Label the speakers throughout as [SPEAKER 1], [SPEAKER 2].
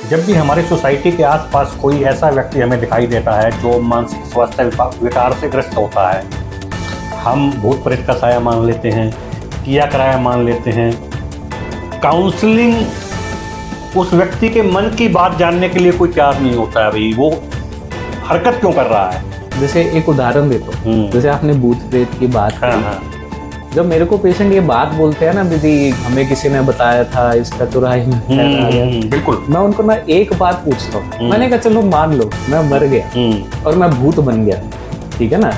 [SPEAKER 1] जब भी हमारी सोसाइटी के आसपास कोई ऐसा व्यक्ति हमें दिखाई देता है जो मानसिक स्वास्थ्य विकार से ग्रस्त होता है, हम भूत प्रेत का साया मान लेते हैं, किया कराया मान लेते हैं। काउंसलिंग उस व्यक्ति के मन की बात जानने के लिए कोई तैयार नहीं होता है, भाई वो हरकत क्यों कर रहा है।
[SPEAKER 2] जैसे एक उदाहरण देता हूँ, जैसे आपने भूत प्रेत की बात की। जब मेरे को पेशेंट ये बात बोलते हैं ना, दीदी हमें किसी ने बताया था इस चतुराई में आ गया,
[SPEAKER 1] बिल्कुल
[SPEAKER 2] मैं उनको ना एक बात पूछता हूँ। मैंने कहा चलो मान लो मैं मर गया और मैं भूत बन गया, ठीक है ना,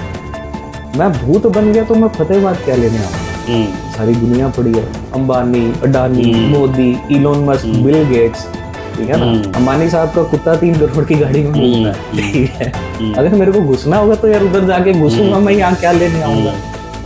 [SPEAKER 2] मैं भूत बन गया तो मैं फतेहाबाद क्या लेने आऊँ? सारी दुनिया पड़ी है, Ambani, Adani, Modi, Elon Musk, Bill Gates, ठीक है ना। अंबानी साहब का कुत्ता 3 करोड़ की गाड़ी में घूमता है, ठीक है। अगर मेरे को घुसना होगा तो यार उधर जाके घुसूंगा, मैं यहाँ क्या लेने आऊंगा?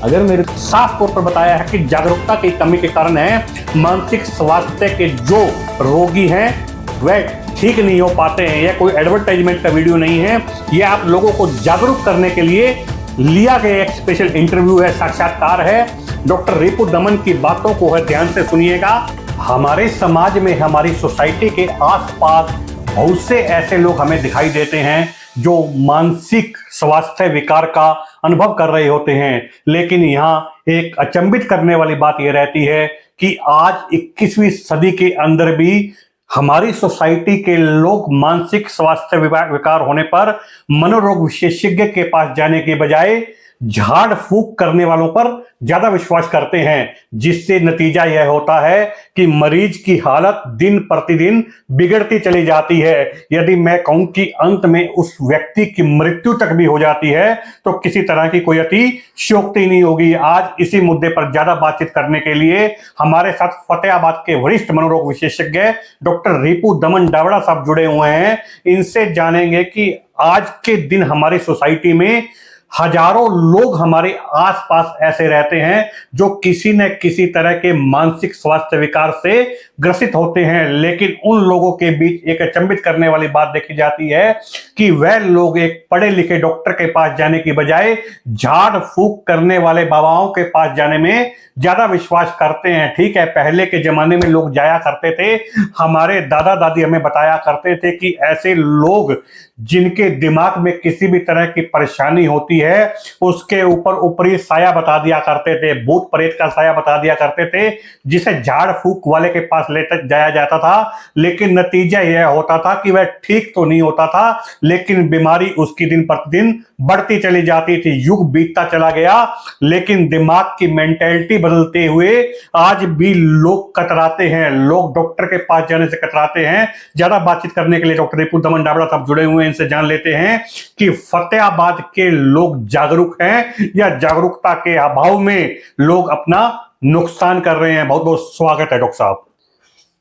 [SPEAKER 2] अगर मेरे
[SPEAKER 1] साफ तौर पर बताया है कि जागरूकता की कमी के कारण है मानसिक स्वास्थ्य के जो रोगी हैं वह ठीक नहीं हो पाते हैं। यह कोई एडवर्टाइजमेंट का वीडियो नहीं है, यह आप लोगों को जागरूक करने के लिए लिया गया एक स्पेशल इंटरव्यू है, साक्षात्कार है। डॉक्टर रिपु दमन की बातों को है ध्यान से सुनिएगा। हमारे समाज में, हमारी सोसाइटी के आसपास बहुत से ऐसे लोग हमें दिखाई देते हैं जो मानसिक स्वास्थ्य विकार का अनुभव कर रहे होते हैं, लेकिन यहाँ एक अचंभित करने वाली बात यह रहती है कि आज 21वीं सदी के अंदर भी हमारी सोसाइटी के लोग मानसिक स्वास्थ्य विकार होने पर मनोरोग विशेषज्ञ के पास जाने के बजाय झाड़ फूक करने वालों पर ज्यादा विश्वास करते हैं, जिससे नतीजा यह होता है कि मरीज की हालत दिन प्रतिदिन बिगड़ती चली जाती है। यदि मैं कहूं कि अंत में उस व्यक्ति की मृत्यु तक भी हो जाती है तो किसी तरह की कोई अतिशयोक्ति नहीं होगी। आज इसी मुद्दे पर ज्यादा बातचीत करने के लिए हमारे साथ फतेहाबाद के वरिष्ठ मनोरोग विशेषज्ञ डॉक्टर रिपु दमन डावड़ा साहब जुड़े हुए हैं। इनसे जानेंगे कि आज के दिन हमारी सोसाइटी में हजारों लोग हमारे आसपास ऐसे रहते हैं जो किसी न किसी तरह के मानसिक स्वास्थ्य विकार से ग्रसित होते हैं, लेकिन उन लोगों के बीच एक अचंभित करने वाली बात देखी जाती है कि वह लोग एक पढ़े लिखे डॉक्टर के पास जाने की बजाय झाड़ फूक करने वाले बाबाओं के पास जाने में ज्यादा विश्वास करते हैं। ठीक है, पहले के जमाने में लोग जाया करते थे, हमारे दादा दादी हमें बताया करते थे कि ऐसे लोग जिनके दिमाग में किसी भी तरह की परेशानी होती है उसके ऊपर ऊपरी साया बता दिया करते थे, भूत प्रेत का साया बता दिया करते थे, जिसे झाड़ फूक वाले के पास लेकर जाया जाता था। लेकिन नतीजा यह होता था कि वह ठीक तो नहीं होता था, लेकिन बीमारी उसकी दिन प्रतिदिन बढ़ती चली जाती थी। युग बीतता चला गया, लेकिन दिमाग की मेंटेलिटी बदलते हुए आज भी लोग कतराते हैं, लोग डॉक्टर के पास जाने से कतराते हैं। ज्यादा बातचीत करने के लिए डॉक्टर रिपु दमन डावड़ा साहब जुड़े हुए हैं, इनसे जान लेते हैं कि फतेहाबाद के लोग जागरूक हैं या जागरूकता के अभाव में लोग अपना नुकसान कर रहे हैं। बहुत बहुत स्वागत है डॉक्टर साहब।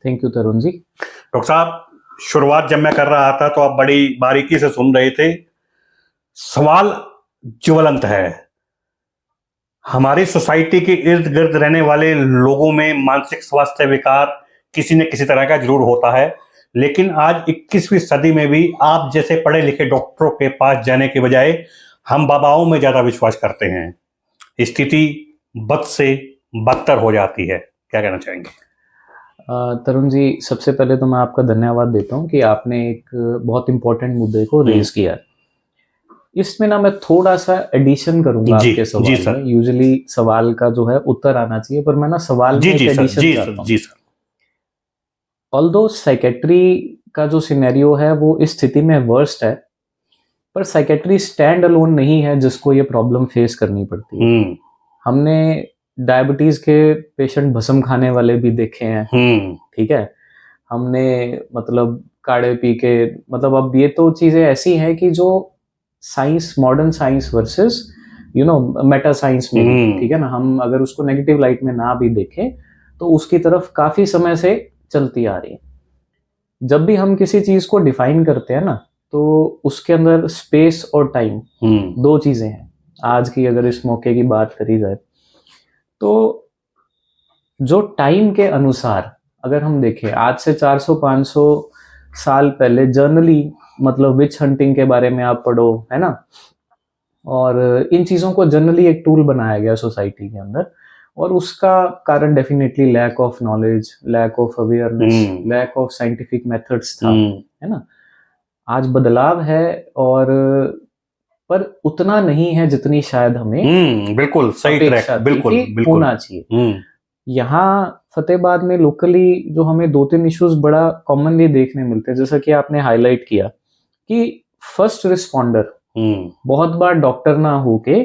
[SPEAKER 2] Thank you Tarun ji.
[SPEAKER 1] Doctor साहब, शुरुआत जब मैं कर रहा था तो आप बड़ी बारीकी से सुन रहे थे। सवाल ज्वलंत है, हमारी सोसाइटी के इर्द गिर्द रहने वाले लोगों में मानसिक स्वास्थ्य विकार किसी न किसी तरह का जरूर होता है, लेकिन आज 21वीं सदी में भी आप जैसे पढ़े लिखे डॉक्टरों के पास जाने के बजाय हम बाबाओं में ज्यादा विश्वास करते हैं। स्थिति बद से बदतर हो जाती है, क्या कहना चाहेंगे?
[SPEAKER 2] तरुण जी, सबसे पहले तो मैं आपका धन्यवाद देता हूं कि आपने एक बहुत इंपॉर्टेंट मुद्दे को रेज किया। इसमें ना मैं थोड़ा सा एडिशन करूंगा आपके सवाल में। यूजुअली सवाल का जो है उत्तर आना चाहिए, पर मैं ना सवाल में एडिशन करता हूं। ऑल्दो साइकेट्री का जो सिनेरियो है वो इस स्थिति में वर्स्ट है, पर साइकेट्री स्टैंड अलोन नहीं है जिसको ये प्रॉब्लम फेस करनी पड़ती है। हमने डायबिटीज के पेशेंट भस्म खाने वाले भी देखे हैं, ठीक है। हमने मतलब काढ़े पी के, मतलब अब ये तो चीजें ऐसी हैं कि जो science, modern science versus Meta science में, ठीक है ना, हम अगर उसको नेगेटिव लाइट में ना भी देखें तो उसकी तरफ काफी समय से चलती आ रही है। जब भी हम किसी चीज को डिफाइन करते हैं ना, तो उसके अंदर स्पेस और टाइम दो चीजें हैं। आज की अगर इस मौके की बात करी जाए तो जो टाइम के अनुसार अगर हम देखें, आज से 400-500 साल पहले जर्नली, मतलब विच हंटिंग के बारे में आप पढ़ो, है ना, और इन चीजों को जनरली एक टूल बनाया गया सोसाइटी के अंदर। और उसका कारण definitely lack of knowledge, lack of awareness, lack of scientific methods था, है ना। आज बदलाव है, और पर उतना नहीं है जितनी शायद हमें
[SPEAKER 1] बिल्कुल सही ट्रैक, बिल्कुल बिल्कुल
[SPEAKER 2] होना चाहिए। यहाँ फतेहाबाद में लोकली जो हमें 2-3 इश्यूज बड़ा कॉमनली देखने मिलते हैं, जैसा कि आपने हाईलाइट किया कि फर्स्ट रिस्पॉन्डर बहुत बार डॉक्टर ना होके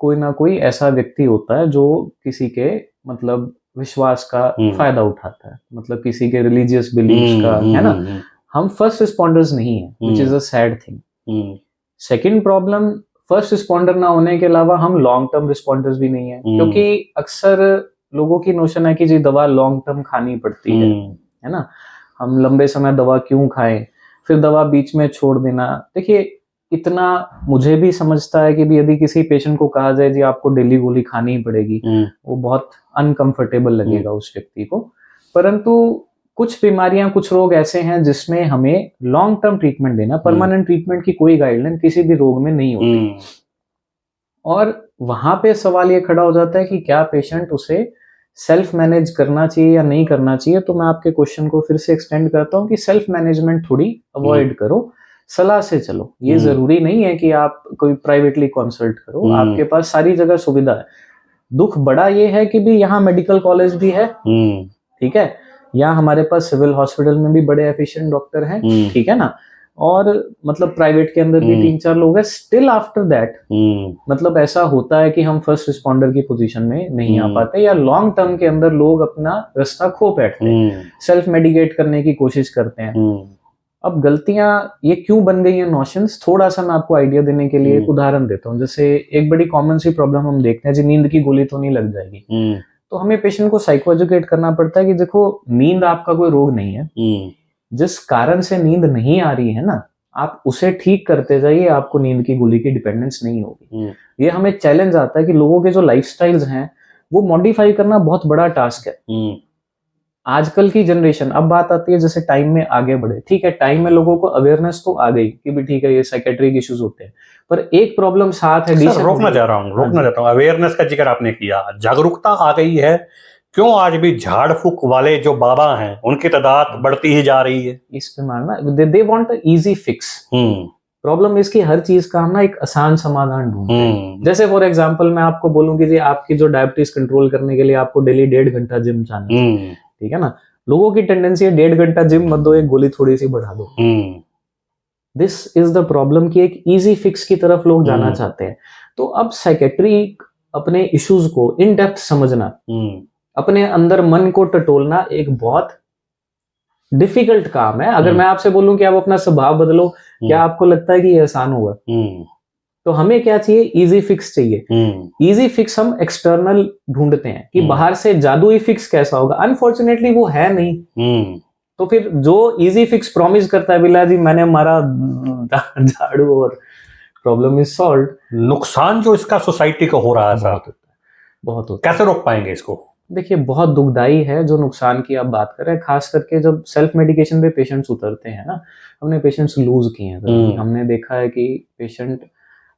[SPEAKER 2] कोई ना कोई ऐसा व्यक्ति होता है जो किसी के मतलब विश्वास का फायदा उठाता है, मतलब किसी के रिलीजियस बिलीव्स का, है ना। हम फर्स्ट रिस्पॉन्डर्स नहीं है, which is a sad thing. Second problem, first responder ना होने के अलावा हम लॉन्ग टर्म रिस्पॉन्डर्स भी नहीं है, क्योंकि अक्सर लोगों की नोशन है कि जी दवा लॉन्ग टर्म खानी पड़ती है ना। हम लंबे समय दवा क्यों खाएं, फिर दवा बीच में छोड़ देना। देखिए, इतना मुझे भी समझता है कि भी यदि किसी पेशेंट को कहा जाए जी आपको डेली गोली खानी ही पड़ेगी, वो बहुत अनकंफर्टेबल लगेगा उस व्यक्ति को। परंतु कुछ बीमारियां, कुछ रोग ऐसे हैं जिसमें हमें लॉन्ग टर्म ट्रीटमेंट देना, परमानेंट ट्रीटमेंट की कोई गाइडलाइन किसी भी रोग में नहीं होती। और वहां पे सवाल ये खड़ा हो जाता है कि क्या पेशेंट उसे सेल्फ मैनेज करना चाहिए या नहीं करना चाहिए। तो मैं आपके क्वेश्चन को फिर से एक्सटेंड करता हूँ कि सेल्फ मैनेजमेंट थोड़ी अवॉइड करो, सलाह से चलो। ये जरूरी नहीं है कि आप कोई प्राइवेटली कंसल्ट करो, आपके पास सारी जगह सुविधा है। दुख बड़ा ये है कि भी यहाँ मेडिकल कॉलेज भी है, ठीक है, यहाँ हमारे पास सिविल हॉस्पिटल में भी बड़े एफिशिएंट डॉक्टर हैं, ठीक है ना, और मतलब प्राइवेट के अंदर भी 3-4 लोग हैं। स्टिल आफ्टर दैट मतलब ऐसा होता है कि हम फर्स्ट रिस्पॉन्डर की पोजीशन में नहीं आ पाते, या लॉन्ग टर्म के अंदर लोग अपना रास्ता खो बैठते हैं, सेल्फ मेडिकेट करने की कोशिश करते हैं। अब गलतियां ये क्यों बन गई हैं नोशंस, थोड़ा सा मैं आपको आइडिया देने के लिए एक उदाहरण देता हूँ। जैसे एक बड़ी कॉमन सी प्रॉब्लम हम देखते हैं जी, नींद की गोली तो नहीं लग जाएगी। तो हमें पेशेंट को साइको एजुकेट करना पड़ता है कि देखो, नींद आपका कोई रोग नहीं है, जिस कारण से नींद नहीं आ रही है ना, आप उसे ठीक करते जाइए, आपको नींद की गोली की डिपेंडेंस नहीं होगी। ये हमें चैलेंज आता है कि लोगों के जो लाइफस्टाइल्स हैं वो मॉडिफाई करना बहुत बड़ा टास्क है। आजकल की जनरेशन, अब बात आती है जैसे टाइम में आगे बढ़े, ठीक है, टाइम में लोगों को अवेयरनेस तो आ गई कि भी ठीक है ये साइकेट्रिक इश्यूज होते हैं, पर एक प्रॉब्लम साथ है।
[SPEAKER 1] रोकना चाहता हूँ, अवेयरनेस का जिक्र आपने किया, जागरूकता आ गई है, क्यों आज भी झाड़ फूक वाले जो बाबा हैं उनकी तादाद बढ़ती ही जा रही है?
[SPEAKER 2] इस पे मानना they want a easy fix. Problem इसकी हर चीज का हम ना एक आसान समाधान ढूंढते हैं। जैसे फॉर एग्जांपल मैं आपको बोलूं कि जी आपकी जो डायबिटीज कंट्रोल करने के लिए आपको डेली 1.5 घंटा जिम जाना है, ठीक है ना। लोगों की टेंडेंसी है 1.5 घंटा जिम मत दो, एक गोली थोड़ी सी बढ़ा दो। दिस इज द प्रॉब्लम कि एक इजी फिक्स की तरफ लोग जाना चाहते हैं। तो अब साइकेट्री अपने इश्यूज को इन डेप्थ समझना, अपने अंदर मन को टटोलना एक बहुत डिफिकल्ट काम है। अगर मैं आपसे बोलूं कि आप अपना स्वभाव बदलो, क्या आपको लगता है कि ये आसान होगा? तो हमें क्या चाहिए? इजी फिक्स चाहिए। इजी फिक्स हम एक्सटर्नल ढूंढते हैं कि बाहर से जादुई फिक्स कैसा होगा। अनफॉर्चुनेटली वो है नहीं। तो फिर जो इजी फिक्स प्रॉमिस करता है, बिला जी मैंने मारा झाड़ू और प्रॉब्लम इज सॉल्व,
[SPEAKER 1] नुकसान जो इसका सोसाइटी को हो रहा है
[SPEAKER 2] बहुत होता है।
[SPEAKER 1] कैसे रोक पाएंगे इसको?
[SPEAKER 2] देखिए, बहुत दुखदाई है जो नुकसान की आप बात कर रहे हैं, खास करके जब सेल्फ मेडिकेशन पे पेशेंट्स उतरते हैं ना। हमने पेशेंट्स लूज किए हैं, हमने देखा है कि पेशेंट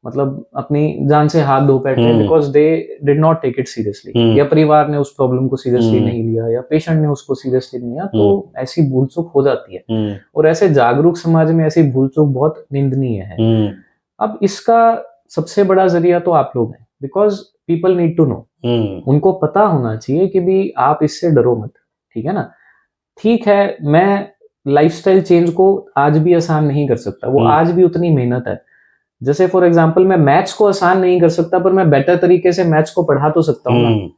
[SPEAKER 2] मतलब अपनी जान से हाथ धो बैठे because they did not take it seriously, या परिवार ने उस प्रॉब्लम को सीरियसली नहीं लिया, या पेशेंट ने उसको सीरियसली नहीं लिया। तो ऐसी भूल चूक हो जाती है, और ऐसे जागरूक समाज में ऐसी भूल चूक बहुत निंदनीय है। अब इसका सबसे बड़ा जरिया तो आप लोग हैं, because people need to know. उनको पता होना चाहिए कि भी आप इससे डरो मत, ठीक है ना। ठीक है, मैं लाइफस्टाइल चेंज को आज भी आसान नहीं कर सकता, वो आज भी उतनी मेहनत है। जैसे फॉर एग्जांपल मैं मैथ्स को आसान नहीं कर सकता, पर मैं बेटर तरीके से मैथ्स को पढ़ा तो सकता हूँ ना।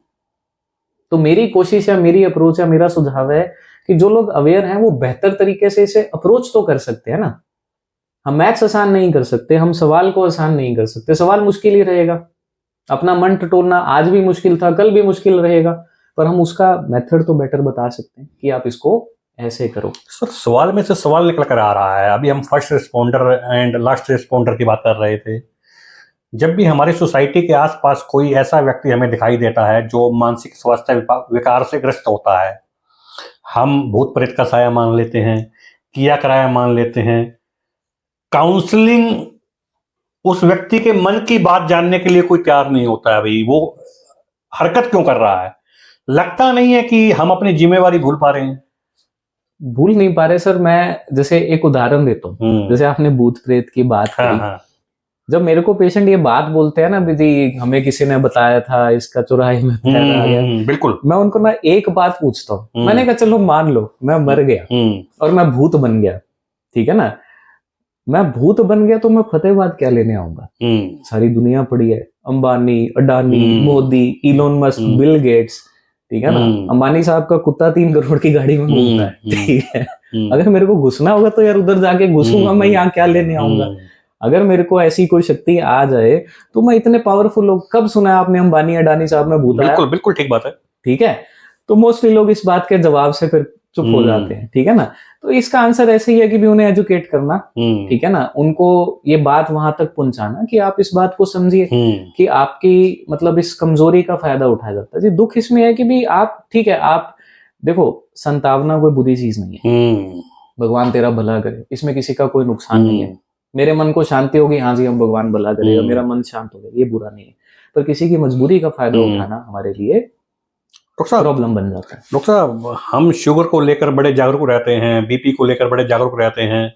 [SPEAKER 2] तो मेरी कोशिश या मेरी अप्रोच या मेरा सुझाव है कि जो लोग अवेयर हैं वो बेहतर तरीके से इसे अप्रोच तो कर सकते हैं ना। हम मैथ्स आसान नहीं कर सकते, हम सवाल को आसान नहीं कर सकते, सवाल मुश्किल ही रहेगा। अपना मन टटोलना आज भी मुश्किल था, कल भी मुश्किल रहेगा, पर हम उसका मेथड तो बेटर बता सकते हैं कि आप इसको ऐसे करो।
[SPEAKER 1] सर, सवाल में से सवाल निकल कर आ रहा है। अभी हम first responder and last responder की बात कर रहे थे। जब भी हमारी सोसाइटी के आसपास कोई ऐसा व्यक्ति हमें दिखाई देता है जो मानसिक स्वास्थ्य विकार से ग्रस्त होता है, हम भूत प्रेत का साया मान लेते हैं, किया कराया मान लेते हैं। काउंसलिंग उस व्यक्ति के मन की बात जानने के लिए कोई तैयार नहीं होता है। भाई वो हरकत क्यों कर रहा है, लगता नहीं है कि हम अपनी जिम्मेवारी भूल पा रहे हैं?
[SPEAKER 2] भूल नहीं पा रहे सर। मैं जैसे एक उदाहरण देता हूँ, जैसे आपने भूत प्रेत की बात
[SPEAKER 1] हाँ,
[SPEAKER 2] करी।
[SPEAKER 1] हाँ।
[SPEAKER 2] जब मेरे को पेशेंट ये बात बोलते हैं ना, दीदी हमें किसी ने बताया था इसका चौराहे में पैर आ गया,
[SPEAKER 1] बिल्कुल।
[SPEAKER 2] मैं उनको ना एक बात पूछता हूँ। मैंने कहा चलो मान लो मैं मर गया और मैं भूत बन गया, ठीक है ना, मैं भूत बन गया तो मैं फतेहाबाद क्या लेने आऊंगा? सारी दुनिया पड़ी है, Ambani, Adani, Modi, Elon Musk, Bill Gates, ठीक है ना। अंबानी साहब का कुत्ता 3 करोड़ की गाड़ी में घूमता है, ठीक है। अगर मेरे को घुसना होगा तो यार उधर जाके घुसूंगा, मैं यहाँ क्या लेने आऊंगा? अगर मेरे को ऐसी कोई शक्ति आ जाए तो मैं इतने पावरफुल लोग, कब सुना है आपने अंबानी अडानी साहब में भूत आया?
[SPEAKER 1] बिल्कुल बिल्कुल ठीक बात है,
[SPEAKER 2] ठीक है। तो मोस्टली लोग इस बात के जवाब से फिर चुप हो जाते हैं, ठीक है ना। तो इसका आंसर ऐसे ही है कि भी उन्हें एजुकेट करना, ठीक है ना, उनको ये बात वहां तक पहुंचाना कि आप इस बात को समझिए कि आपकी मतलब इस कमजोरी का फायदा उठाया जाता है। जी दुख इसमें है कि भी आप, ठीक है, आप देखो संतावना कोई बुरी चीज नहीं है, भगवान तेरा भला करे, इसमें किसी का कोई नुकसान नहीं है। मेरे मन को शांति होगी, हाँ जी हम भगवान भला करेगा, मेरा मन शांत हो गया, ये बुरा नहीं है। पर किसी की मजबूरी का फायदा उठाना हमारे लिए प्रॉब्लम बन जाता है।
[SPEAKER 1] डॉक्टर साहब, हम शुगर को लेकर बड़े जागरूक रहते हैं, बीपी को लेकर बड़े जागरूक रहते हैं,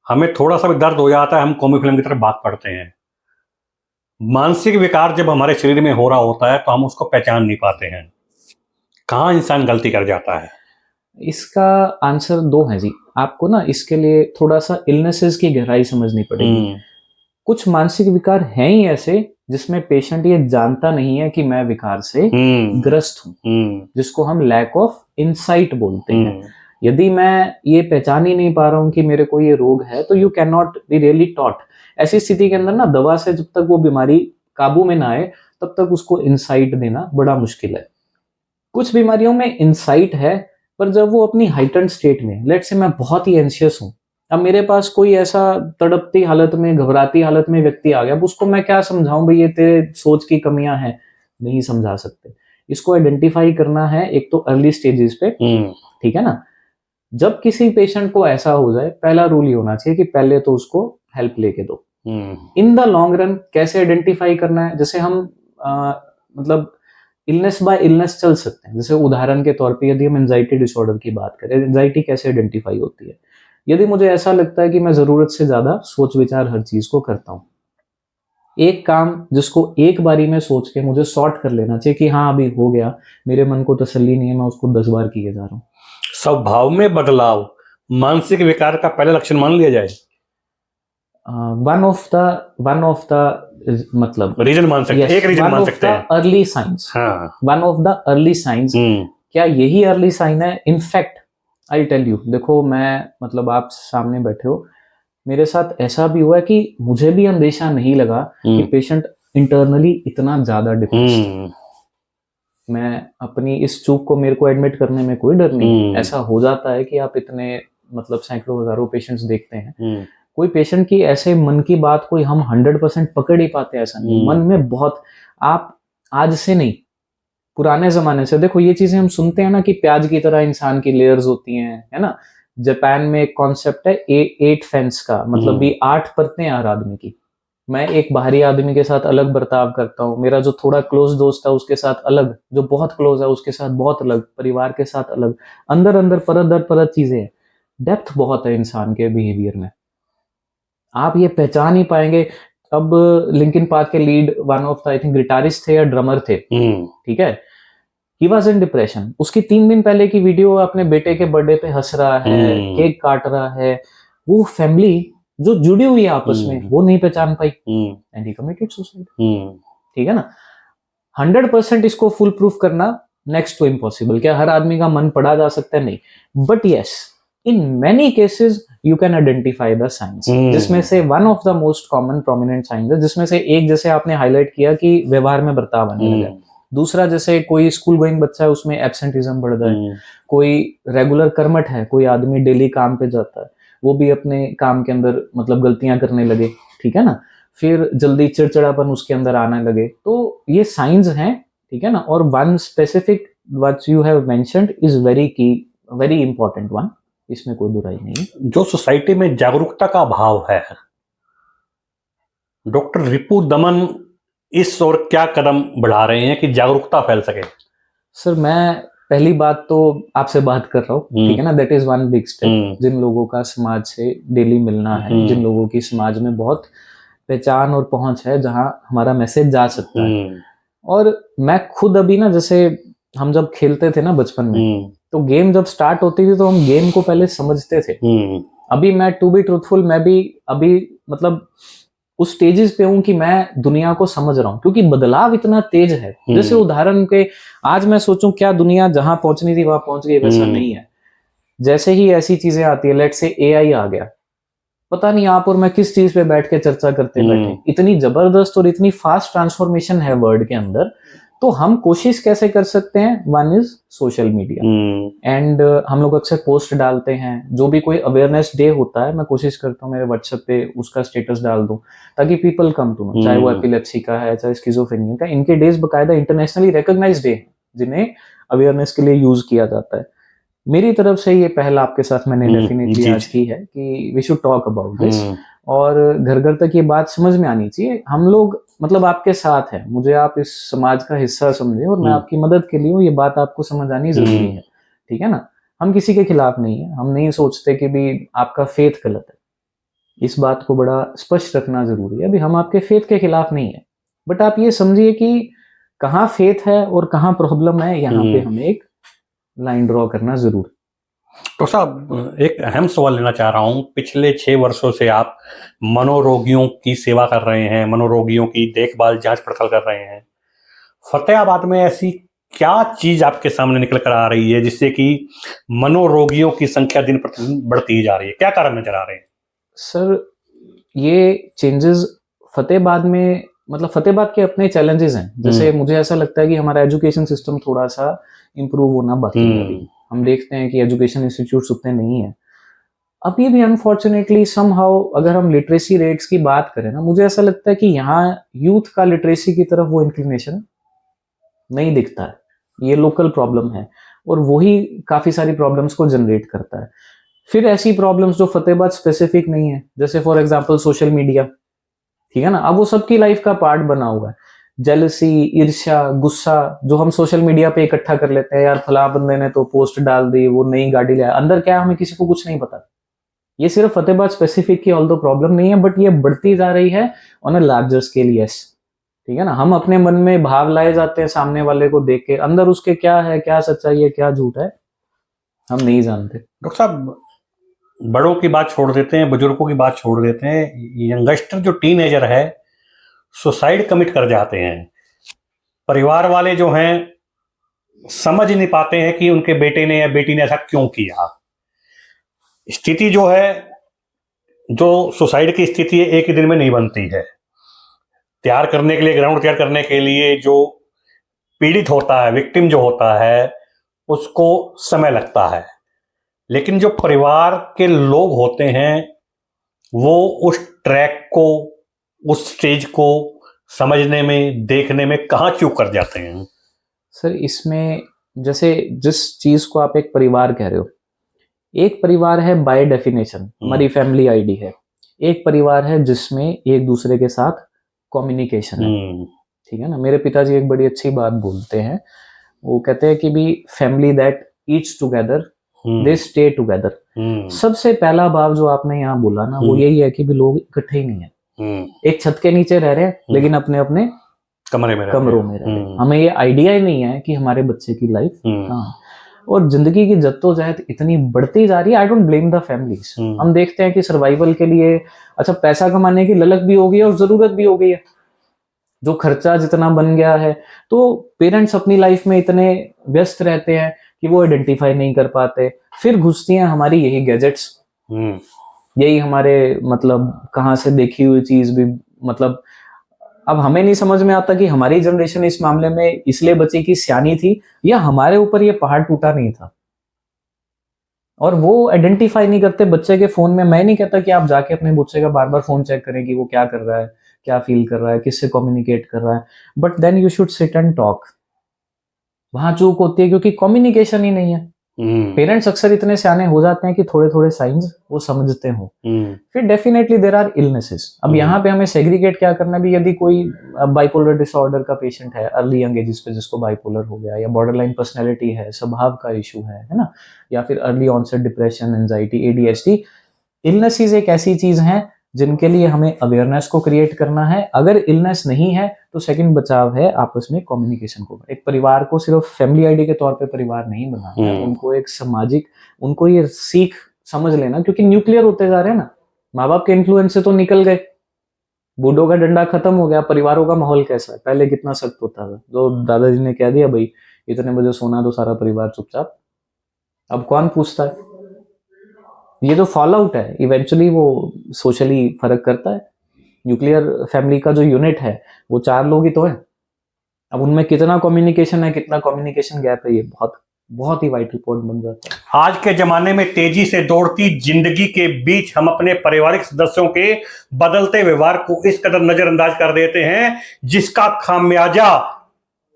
[SPEAKER 1] हमें थोड़ा सा भी दर्द हो जाता है हम कॉमी फिल्म की तरफ भाग पड़ते हैं। मानसिक विकार जब हमारे शरीर में हो रहा होता है तो हम उसको पहचान नहीं पाते हैं। कहाँ इंसान गलती कर जाता है?
[SPEAKER 2] इसका आंसर 2 है जी। आपको ना इसके लिए थोड़ा सा इलनेसेस की गहराई समझनी पड़ेगी। कुछ मानसिक विकार हैं ही ऐसे जिसमें पेशेंट ये जानता नहीं है कि मैं विकार से ग्रस्त हूं, जिसको हम लैक ऑफ इंसाइट बोलते हैं। यदि मैं ये पहचान ही नहीं पा रहा हूं कि मेरे को ये रोग है, तो you can not be really taught. ऐसी स्थिति के अंदर ना दवा से जब तक वो बीमारी काबू में ना आए तब तक उसको इंसाइट देना बड़ा मुश्किल है। कुछ बीमारियों में इंसाइट है, पर जब वो अपनी हाइटेंड स्टेट में, लेट्स से मैं बहुत ही एंशियस हूं, अब मेरे पास कोई ऐसा तड़पती हालत में, घबराती हालत में व्यक्ति आ गया, अब उसको मैं क्या समझाऊं भाई ये तेरे सोच की कमियां हैं? नहीं समझा सकते। इसको आइडेंटिफाई करना है एक तो अर्ली स्टेजेस पे, ठीक है ना। जब किसी पेशेंट को ऐसा हो जाए, पहला रूल ये होना चाहिए कि पहले तो उसको हेल्प लेके दो। इन द लॉन्ग रन कैसे आइडेंटिफाई करना है, जैसे हम मतलब इलनेस बाय इलनेस चल सकते हैं। जैसे उदाहरण के तौर पे यदि हम एंजाइटी डिसऑर्डर की बात करें, एंजाइटी कैसे आइडेंटिफाई होती है? यदि मुझे ऐसा लगता है कि मैं जरूरत से ज्यादा सोच विचार हर चीज को करता हूं, एक काम जिसको एक बारी में सोच के मुझे सॉर्ट कर लेना चाहिए कि हाँ अभी हो गया, मेरे मन को तसल्ली नहीं है, मैं उसको 10 बार किए जा रहा हूँ।
[SPEAKER 1] स्वभाव में बदलाव मानसिक विकार का पहला लक्षण मान लिया जाए?
[SPEAKER 2] वन ऑफ द मतलब
[SPEAKER 1] रीजन मान सकते हैं, एक रीजन मान सकते हैं,
[SPEAKER 2] अर्ली साइंस।
[SPEAKER 1] हाँ,
[SPEAKER 2] one of the early signs. क्या यही अर्ली साइन है? इनफैक्ट आई टेल यू, देखो मैं मतलब आप सामने बैठे हो, मेरे साथ ऐसा भी हुआ है कि मुझे भी अंदेशा नहीं लगा कि पेशेंट इंटरनली इतना ज्यादा डिप्रेस्ड। मैं अपनी इस चूक को, मेरे को एडमिट करने में कोई डर नहीं। ऐसा हो जाता है कि आप इतने मतलब सैकड़ों हजारों पेशेंट्स देखते हैं, कोई पेशेंट की ऐसे मन की बात कोई हम 100% पकड़ ही पाते, ऐसा नहीं। मन में बहुत, आप आज से नहीं पुराने जमाने से देखो, ये चीजें हम सुनते हैं ना कि प्याज की तरह इंसान की लेयर्स होती हैं, है ना। जापान में एक कॉन्सेप्ट है 8 फेंस का, मतलब भी 8 परतें हैं हर आदमी की। मैं एक बाहरी आदमी के साथ अलग बर्ताव करता हूँ, मेरा जो थोड़ा क्लोज दोस्त है उसके साथ अलग, जो बहुत क्लोज है उसके साथ बहुत अलग, परिवार के साथ अलग, अंदर अंदर परत दर परत चीजें हैं। डेप्थ बहुत है इंसान के बिहेवियर में, आप ये पहचान ही पाएंगे। अब लिंकिन पार्क के lead one of the I think guitarist थे या ड्रमर थे, ठीक है, ही वाज इन डिप्रेशन। उसकी 3 दिन पहले की वीडियो अपने बेटे के बर्थडे पे हंस रहा है, केक काट रहा है, वो फैमिली जो जुड़ी हुई है आपस में वो नहीं पहचान पाई, एंड ही कमिटेड सुसाइड। ठीक है ना। 100% इसको फुल प्रूफ करना नेक्स्ट टू इम्पॉसिबल। क्या हर आदमी का मन पढ़ा जा सकता है? नहीं, but yes in many cases you can identify the science, जिसमें से one of the most common prominent science है, जिसमें से एक जैसे आपने हाईलाइट किया कि व्यवहार में बर्ताव आने लगा, दूसरा जैसे कोई स्कूल गोइंग बच्चा है उसमें एब्सेंटिज्म बढ़ रहा है, कोई रेगुलर कर्मठ है, कोई आदमी डेली काम पे जाता है वो भी अपने काम के अंदर मतलब गलतियां करने लगे, ठीक है ना, फिर जल्दी चिड़चिड़ापन उसके अंदर आने लगे, तो ये साइंस हैं, ठीक है ना। और one specific what you have mentioned is very की, वेरी इंपॉर्टेंट वन, इसमें कोई दुराई नहीं।
[SPEAKER 1] जो सोसाइटी में जागरूकता का अभाव है, डॉक्टर रिपु दमन इस ओर क्या कदम बढ़ा रहे हैं कि जागरूकता फैल सके?
[SPEAKER 2] सर मैं पहली बात तो आपसे बात कर रहा हूँ, ठीक है ना, that is one big step. जिन लोगों का समाज से डेली मिलना है, जिन लोगों की समाज में बहुत पहचान और पहुंच है, जहां हमारा मैसेज जा सकता है। और मैं खुद अभी ना, जैसे हम जब खेलते थे ना बचपन में, तो गेम जब स्टार्ट होती थी तो हम गेम को पहले समझते थे। अभी मैं टू बी ट्रूथफुल, मैं भी अभी मतलब उस स्टेजेस पे हूं कि मैं दुनिया को समझ रहा हूं, क्योंकि बदलाव इतना तेज है। जैसे उदाहरण के आज मैं सोचूं क्या दुनिया जहां पहुंचनी थी वहां पहुंच गई, वैसा नहीं है। जैसे ही ऐसी चीजें आती है, लेट से एआई आ गया, पता नहीं आप और मैं किस चीज पे बैठ के चर्चा करते बैठे। इतनी जबरदस्त और इतनी फास्ट ट्रांसफॉर्मेशन है वर्ल्ड के अंदर। तो हम कोशिश कैसे कर सकते हैं? One is social media, and हम लोग अक्सर पोस्ट डालते हैं। जो भी कोई अवेयरनेस डे होता है, मैं कोशिश करता हूँ मेरे व्हाट्सएप पे उसका स्टेटस डाल दूं, ताकि पीपल कम टू नो, चाहे वो एपिलेप्सी का है, चाहे स्किज़ोफ्रेनिया का। इनके डेज बकायदा इंटरनेशनली रिकॉग्नाइज्ड डे हैं, जिन्हें अवेयरनेस के लिए यूज किया जाता है। मेरी तरफ से ये पहल आपके साथ मैंने डेफिनेटली आज की है कि we should talk about this, और घर घर तक ये बात समझ में आनी चाहिए। हम लोग मतलब आपके साथ हैं, मुझे आप इस समाज का हिस्सा समझें और मैं आपकी मदद के लिए हूँ। ये बात आपको समझ आनी जरूरी है, ठीक है ना। हम किसी के खिलाफ नहीं है, हम नहीं सोचते कि भी आपका फेथ गलत है। इस बात को बड़ा स्पष्ट रखना जरूरी है। अभी हम आपके फेथ के खिलाफ नहीं है, बट आप ये समझिए कि कहाँ फेथ है और कहाँ प्रॉब्लम है, यहाँ पे हमें एक लाइन ड्रॉ करना जरूर।
[SPEAKER 1] तो साहब एक अहम सवाल लेना चाह रहा हूँ। पिछले 6 वर्षों से आप मनोरोगियों की सेवा कर रहे हैं, मनोरोगियों की देखभाल जांच पड़ताल कर रहे हैं। फतेहाबाद में ऐसी क्या चीज आपके सामने निकल कर आ रही है जिससे कि मनोरोगियों की संख्या दिन प्रतिदिन बढ़ती जा रही है? क्या कारण नजर आ रहे हैं?
[SPEAKER 2] सर ये चेंजेस फतेहाबाद में, मतलब फतेहाबाद के अपने चैलेंजेस हैं। जैसे मुझे ऐसा लगता है कि हमारा एजुकेशन सिस्टम थोड़ा सा इम्प्रूव होना बाकी है अभी। हम देखते हैं कि एजुकेशन इंस्टीट्यूट्स उतने नहीं है अभी भी, अनफॉर्चुनेटली समहाउ। अगर हम लिटरेसी रेट्स की बात करें ना, मुझे ऐसा लगता है कि यहाँ यूथ का लिटरेसी की तरफ वो इंक्लिनेशन नहीं दिखता है। ये लोकल प्रॉब्लम है और वही काफी सारी प्रॉब्लम्स को जनरेट करता है। फिर ऐसी प्रॉब्लम्स जो फतेहाबाद स्पेसिफिक नहीं है, जैसे फॉर एग्जांपल सोशल मीडिया, ठीक है ना। अब वो सबकी लाइफ का पार्ट बना हुआ है। जेलसी, ईर्ष्या, गुस्सा जो हम सोशल मीडिया पे इकट्ठा कर लेते हैं, यार फला बंदे ने तो पोस्ट डाल दी, वो नई गाड़ी लाया, अंदर क्या हमें किसी को कुछ नहीं पता। ये सिर्फ फतेहाबाद स्पेसिफिक की ऑल्दो प्रॉब्लम नहीं है, बट ये बढ़ती जा रही है on a larger scale. Yes, ठीक है ना। हम अपने मन में भाव लाए जाते हैं सामने वाले को देख के, अंदर उसके क्या है, क्या सच्चाई है, क्या झूठ है, हम नहीं जानते।
[SPEAKER 1] डॉक्टर साहब बड़ों की बात छोड़ देते हैं, बुजुर्गों की बात छोड़ देते हैं, यंगस्टर जो टीनेजर है सुसाइड कमिट कर जाते हैं। परिवार वाले जो हैं समझ नहीं पाते हैं कि उनके बेटे ने या बेटी ने ऐसा क्यों किया। स्थिति जो है, जो सुसाइड की स्थिति है, एक ही दिन में नहीं बनती है। तैयार करने के लिए, ग्राउंड तैयार करने के लिए जो पीड़ित होता है, विक्टिम जो होता है, उसको समय लगता है। लेकिन जो परिवार के लोग होते हैं वो उस ट्रैक को, उस स्टेज को समझने में, देखने में कहाँ चूक कर जाते हैं?
[SPEAKER 2] सर इसमें जैसे जिस चीज को आप एक परिवार कह रहे हो, एक परिवार है बाय डेफिनेशन, हमारी फैमिली आईडी है। एक परिवार है जिसमें एक दूसरे के साथ कम्युनिकेशन है, ठीक है ना। मेरे पिताजी एक बड़ी अच्छी बात बोलते हैं, वो कहते हैं कि भी family that eats together they stay together. सबसे पहला भाव जो आपने यहाँ बोला ना, वो यही है कि भी लोग इकट्ठे ही नहीं है, एक छत के नीचे रह रहे हैं लेकिन अपने अपने कमरों में रह रहे हैं। हमें ये आइडिया ही नहीं है कि हमारे बच्चे की लाइफ कहाँ। और जिंदगी की जद्दोजहद इतनी बढ़ती जा रही है। I don't blame the families. हम देखते हैं कि सर्वाइवल के लिए, अच्छा पैसा कमाने की ललक भी हो गई है और जरूरत भी हो गई है, जो खर्चा जितना बन गया है, तो पेरेंट्स अपनी लाइफ में इतने व्यस्त रहते हैं कि वो आइडेंटिफाई नहीं कर पाते। फिर घुसती हैं हमारी यही गैजेट्स, यही हमारे मतलब कहाँ से देखी हुई चीज भी, मतलब अब हमें नहीं समझ में आता कि हमारी जनरेशन इस मामले में इसलिए बची कि सियानी थी, या हमारे ऊपर ये पहाड़ टूटा नहीं था। और वो आइडेंटिफाई नहीं करते बच्चे के फोन में। मैं नहीं कहता कि आप जाके अपने बच्चे का बार बार फोन चेक करें कि वो क्या कर रहा है, क्या फील कर रहा है, किससे कम्युनिकेट कर रहा है, but then you should sit and talk. वहां चूक होती है क्योंकि कम्युनिकेशन ही नहीं है। पेरेंट्स अक्सर इतने सियाने हो जाते हैं कि थोड़े थोड़े साइंस वो समझते हो, फिर डेफिनेटली देयर आर इलनेसेस। अब यहाँ पे हमें सेग्रीगेट क्या करना भी, यदि कोई बाइपोलर डिसऑर्डर का पेशेंट है अर्ली यंग एजेस पे जिसको बाइपोलर हो गया, या बॉर्डरलाइन पर्सनैलिटी है, स्वभाव का इशू है ना, या फिर early onset depression, anxiety, ADHD, illnesses एक ऐसी चीज है जिनके लिए हमें अवेयरनेस को क्रिएट करना है। अगर इलनेस नहीं है तो सेकंड बचाव है आपस में कम्युनिकेशन को। एक परिवार को सिर्फ फैमिली आईडी के तौर पे परिवार नहीं बनाना है, उनको एक सामाजिक, उनको ये सीख समझ लेना, क्योंकि न्यूक्लियर होते जा रहे हैं ना, माँ बाप के इन्फ्लुएंस से तो निकल गए, बूढ़ों का डंडा खत्म हो गया, परिवारों का माहौल कैसा है, पहले कितना सख्त होता था, जो दादाजी ने कह दिया भाई इतने बजे सोना तो सारा परिवार चुपचाप, अब कौन पूछता है। ये जो फॉल आउट है इवेंचुअली वो सोशली फर्क करता है। न्यूक्लियर फैमिली का जो यूनिट है वो 4 लोग ही तो हैं, अब उनमें कितना कम्युनिकेशन है, कितना कम्युनिकेशन गैप है, ये बहुत बहुत ही वाइटल पॉइंट बन जाता है।
[SPEAKER 1] आज के जमाने में तेजी से दौड़ती जिंदगी के बीच हम अपने पारिवारिक सदस्यों के बदलते व्यवहार को इस कदर नजरअंदाज कर देते हैं जिसका खामियाजा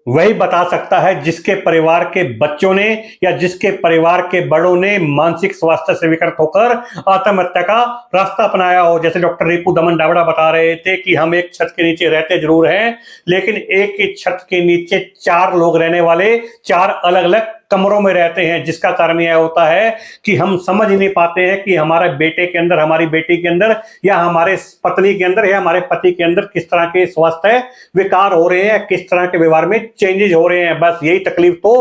[SPEAKER 1] वही बता सकता है जिसके परिवार के बच्चों ने या जिसके परिवार के बड़ों ने मानसिक स्वास्थ्य से विकृत होकर आत्महत्या का रास्ता अपनाया हो। जैसे डॉक्टर रिपू दमन डावड़ा बता रहे थे कि हम एक छत के नीचे रहते जरूर हैं, लेकिन एक ही छत के नीचे 4 लोग रहने वाले 4 अलग अलग कमरों में रहते हैं, जिसका कारण यह होता है कि हम समझ ही नहीं पाते हैं कि हमारे बेटे के अंदर, हमारी बेटी के अंदर, या हमारे पत्नी के अंदर, या हमारे पति के अंदर किस तरह के स्वास्थ्य विकार हो रहे हैं, किस तरह के व्यवहार में चेंजेस हो रहे हैं। बस यही तकलीफ तो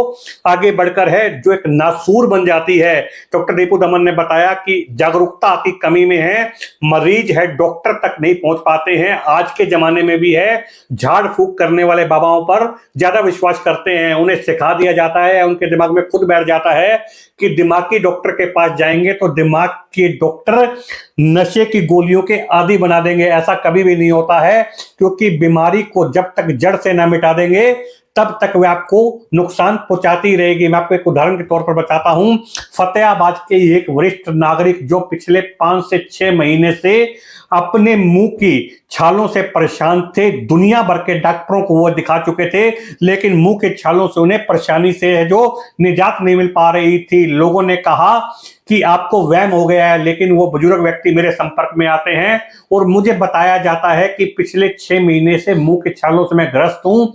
[SPEAKER 1] आगे बढ़कर है जो एक नासूर बन जाती है। डॉक्टर रिपू दमन ने बताया कि जागरूकता की कमी में है, मरीज है डॉक्टर तक नहीं पहुंच पाते हैं। आज के जमाने में भी है, झाड़ फूक करने वाले बाबाओं पर ज्यादा विश्वास करते हैं, उन्हें सिखा दिया जाता है, उनके दिमाग में खुद बैठ जाता है कि दिमागी डॉक्टर के पास जाएंगे तो दिमाग के डॉक्टर नशे की गोलियों के आदी बना देंगे। ऐसा कभी भी नहीं होता है, क्योंकि बीमारी को जब तक जड़ से ना मिटा देंगे तब तक वह आपको नुकसान पहुंचाती रहेगी। मैं आपको एक उदाहरण के तौर पर बताता हूं। फतेहाबाद के एक वरिष्ठ नागरिक जो पिछले 5 से 6 महीने से अपने मुंह की छालों से परेशान थे, दुनिया भर के डॉक्टरों को वो दिखा चुके थे, लेकिन मुंह के छालों से उन्हें परेशानी से है जो निजात नहीं मिल पा रही थी। लोगों ने कहा कि आपको वहम हो गया है, लेकिन वो बुजुर्ग व्यक्ति मेरे संपर्क में आते हैं और मुझे बताया जाता है कि पिछले 6 महीने से मुंह के छालों से मैं ग्रस्त हूं।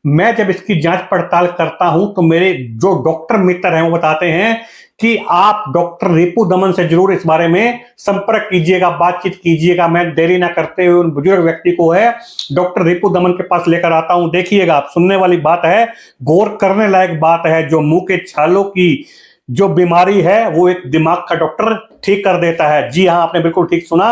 [SPEAKER 1] मैं जब इसकी जांच पड़ताल करता हूं तो मेरे जो डॉक्टर मित्र हैं वो बताते हैं कि आप डॉक्टर रिपू दमन से जरूर इस बारे में संपर्क कीजिएगा, बातचीत कीजिएगा। मैं देरी ना करते हुए उन बुजुर्ग व्यक्ति को है डॉक्टर रिपू दमन के पास लेकर आता हूं। देखिएगा, आप सुनने वाली बात है, गौर करने लायक बात है। जो मुंह के छालों की जो बीमारी है वो एक दिमाग का डॉक्टर ठीक कर देता है। जी हाँ, आपने बिल्कुल ठीक सुना,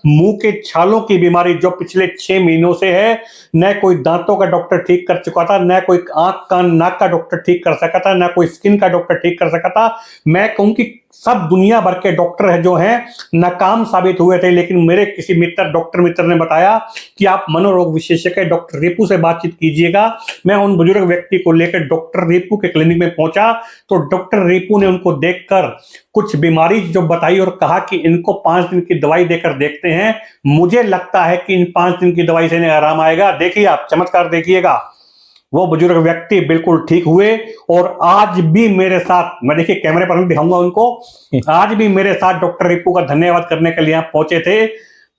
[SPEAKER 1] मुंह के छालों की बीमारी जो पिछले 6 महीनों से है, न कोई दांतों का डॉक्टर ठीक कर चुका था, न कोई आंख कान नाक का डॉक्टर ठीक कर सका था, न कोई स्किन का डॉक्टर ठीक कर सका था। मैं कहूं कि सब दुनिया भर के डॉक्टर है जो हैं नाकाम साबित हुए थे, लेकिन मेरे किसी मित्र, डॉक्टर मित्र ने बताया कि आप मनोरोग विशेषज्ञ डॉक्टर रिपू से बातचीत कीजिएगा। मैं उन बुजुर्ग व्यक्ति को लेकर डॉक्टर रिपू के क्लिनिक में पहुंचा तो डॉक्टर रिपू ने उनको देखकर कुछ बीमारी जो बताई और कहा कि इनको 5 दिन की दवाई देकर देखते हैं, मुझे लगता है कि इन 5 दिन की दवाई से इन्हें आराम आएगा। देखिए आप, चमत्कार देखिएगा। वो बुजुर्ग व्यक्ति बिल्कुल ठीक हुए और आज भी मेरे साथ, मैं देखिए कैमरे पर मैं दिखाऊंगा उनको, आज भी मेरे साथ डॉक्टर रिपू का धन्यवाद करने के लिए यहाँ पहुंचे थे।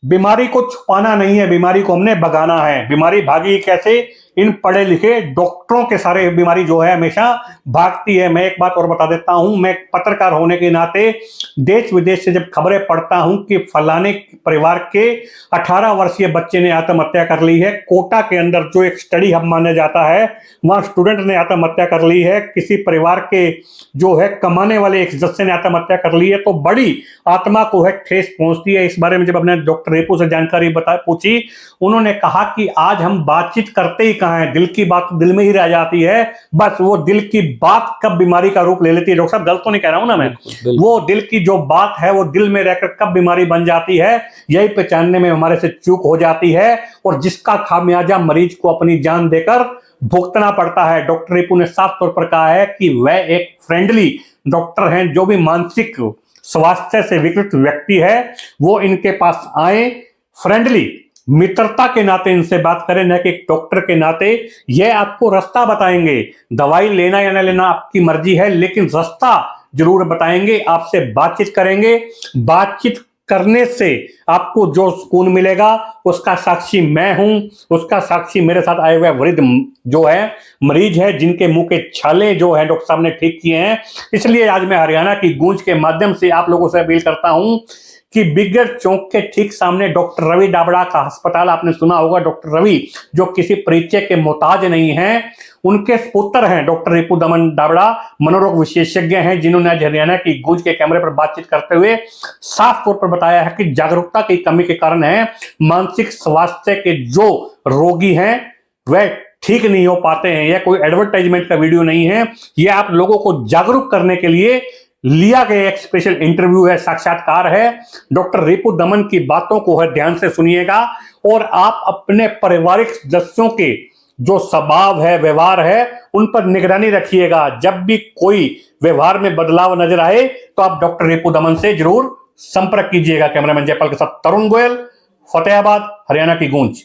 [SPEAKER 1] बीमारी को छुपाना नहीं है, बीमारी को हमने भगाना है। बीमारी भागी कैसे? इन पढ़े लिखे डॉक्टरों के सारे बीमारी जो है हमेशा भागती है। मैं एक बात और बता देता हूं, मैं पत्रकार होने के नाते देश विदेश से जब खबरें पढ़ता हूं कि फलाने परिवार के 18 वर्षीय बच्चे ने आत्महत्या कर ली है, कोटा के अंदर जो एक स्टडी हब माना जाता है वहां स्टूडेंट ने आत्महत्या कर ली है, किसी परिवार के जो है कमाने वाले एक सदस्य ने आत्महत्या कर ली है, तो बड़ी आत्मा को है ठेस पहुंचती है। इस बारे में जब अपने डॉक्टर रिपू से जानकारी पूछी, उन्होंने कहा कि आज हम बातचीत करते ही कहां है, दिल की बात दिल में ही रह जाती है। बस वो दिल की बात कब बीमारी का रूप ले लेती है, डॉक्टर साहब गलत तो नहीं कह रहा हूं ना मैं, वो दिल की जो बात है वो दिल में रहकर कब बीमारी बन जाती है, यही पहचानने में हमारे से चूक हो जाती है, और जिसका खामियाजा मरीज को अपनी जान देकर भुगतना पड़ता है। डॉक्टर रिपू ने साफ तौर पर कहा है कि वह एक फ्रेंडली डॉक्टर हैं, जो भी मानसिक स्वास्थ्य से विकृत व्यक्ति है वो इनके पास आए, फ्रेंडली मित्रता के नाते इनसे बात करें, न कि एक डॉक्टर के नाते। यह आपको रास्ता बताएंगे, दवाई लेना या न लेना आपकी मर्जी है, लेकिन रास्ता जरूर बताएंगे, आपसे बातचीत करेंगे। बातचीत करने से आपको जो सुकून मिलेगा उसका साक्षी मैं हूं, उसका साक्षी मेरे साथ आए हुए वृद्ध जो है मरीज है, जिनके मुंह के छाले जो है डॉक्टर साहब ने ठीक किए हैं। इसलिए आज मैं हरियाणा की गूंज के माध्यम से आप लोगों से अपील करता हूं कि बिगड़ चौक के ठीक सामने डॉक्टर रवि डाबड़ा का अस्पताल, आपने सुना होगा। डॉक्टर रवि जो किसी परिचय के मोहताज नहीं हैं, उनके पुत्र हैं डॉक्टर रिपु दमन डाबड़ा, मनोरोग विशेषज्ञ हैं, जिन्होंने आज हरियाणा की गूंज के कैमरे पर बातचीत करते हुए साफ तौर पर बताया है कि जागरूकता की कमी के कारण है मानसिक स्वास्थ्य के जो रोगी हैं वह ठीक नहीं हो पाते हैं। यह कोई एडवर्टाइजमेंट का वीडियो नहीं है, यह आप लोगों को जागरूक करने के लिए लिया गया एक स्पेशल इंटरव्यू है, साक्षात्कार है। डॉक्टर रिपु दमन की बातों को है ध्यान से सुनिएगा और आप अपने पारिवारिक सदस्यों के जो स्वभाव है, व्यवहार है, उन पर निगरानी रखिएगा। जब भी कोई व्यवहार में बदलाव नजर आए तो आप डॉक्टर रिपु दमन से जरूर संपर्क कीजिएगा। कैमरामैन जयपाल के साथ तरुण गोयल, फतेहाबाद, हरियाणा की गूंज।